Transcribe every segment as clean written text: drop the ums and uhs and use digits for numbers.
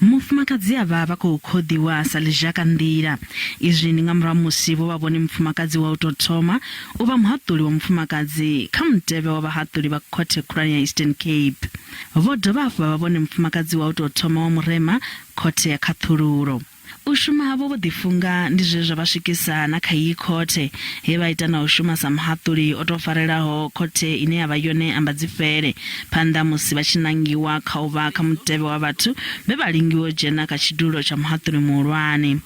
Mufumakadzi ava vha khou khoḓiwa sa ḽizhaka nḓila. Izwi ndi nga murahu musi vho vha vhone mufumakadzi wa u tou thoma u vha muhaṱuli wa mufumakadzi kha mutevhe wa vhahaṱuli vha khothe khulwane ya Eastern Cape. Vho dovha hafhu vha vhone mufumakadzi wa u tou thoma wa murema khothe ya khaṱhululo. U shuma havho vho ḓifunga ndi zwe zwa vha swikisa na kha iyi khothe he vha ita na u shuma sa muhaṱuli o tou farelaho khothe ine ya vha yone ambadzifele phanḓa musi vha tshi nangiwa kha u vha kha mutevhe wa vhathu vhe vha lingiwa u dzhena kha tshidulo tsha muhatuli-muhulwane.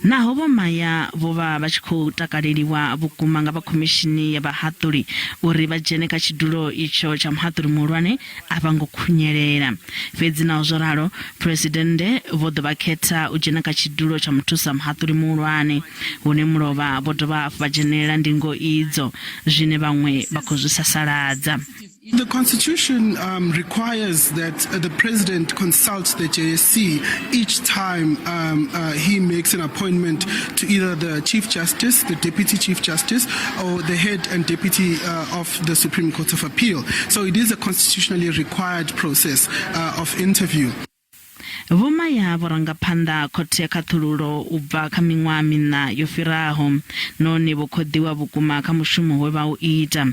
Naho vho-Maya vho vha vha tshi khou takaleliwa vhukuma nga vha khomishini ya vhahaṱuli uri vha dzhene kha tshidulo itsho tsha muhatuli-muhulwane a vha ngo khunyelela. Fhedzi naho zwo ralo, Presidente vho ḓo vha khetha u dzhena kha tshidulo tsha muthusa muhatuli-muhulwane hune mulovha vho dovha hafhu vha dzhenelela ndingo idzo zwine vhaṅwe vha khou zwi sasaladza. The Constitution requires that the President consults the JSC each time he makes an appointment to either the Chief Justice, the Deputy Chief Justice, or the Head and Deputy of the Supreme Court of Appeal. So it is a constitutionally required process of interview. Vho-Maya vho ranga phanḓa khothe ya khaṱhululo u bva kha miṅwaha miṋa yo fhiraho nahone vho khoḓiwa vhukuma kha mushumo we vha u ita.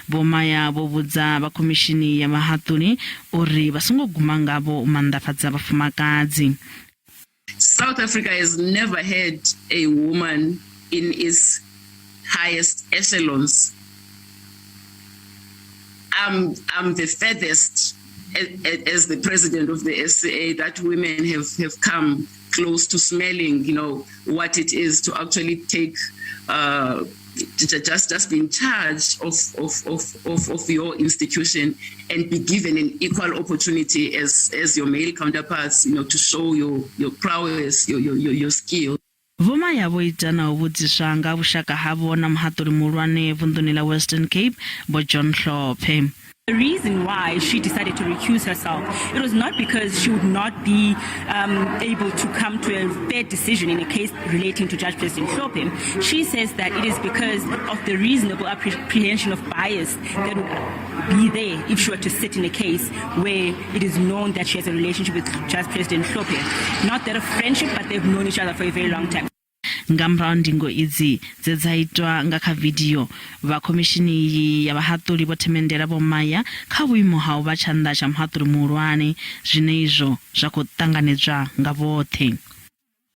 Vho-Maya vho vhudza vha khomishini ya vhahaṱuli uri vha songo guma ngavho u maanḓafhadza vhafumakadzi. South Africa has never had a woman in its highest echelons. I'm the furthest as the president of the SCA that women have come close to smelling, what it is to actually take just be in charge of your institution and be given an equal opportunity as your male counterparts, to show your prowess, your skill. Vho-Maya vho ita na u vhudziswa nga vhushaka havho na muhaṱuli-muhulwane vunḓuni la Western Cape Vho John Hlophe. The reason why she decided to recuse herself, it was not because she would not be able to come to a fair decision in a case relating to Judge President Hlophe. She says that it is because of the reasonable apprehension of bias that would be there if she were to sit in a case where it is known that she has a relationship with Judge President Hlophe. Not that of friendship, but they've known each other for a very long time. Nga murahu ndingo idzi dze dza itwa nga kha video vha khomishini ya vhahaṱuli vho themenndelwa vho-Maya kha vhuimo ha u vha tshanḓa tsha muhaṱuli-muhulwane zwine izwo zwa khou ṱanganedzwa nga vhoṱhe.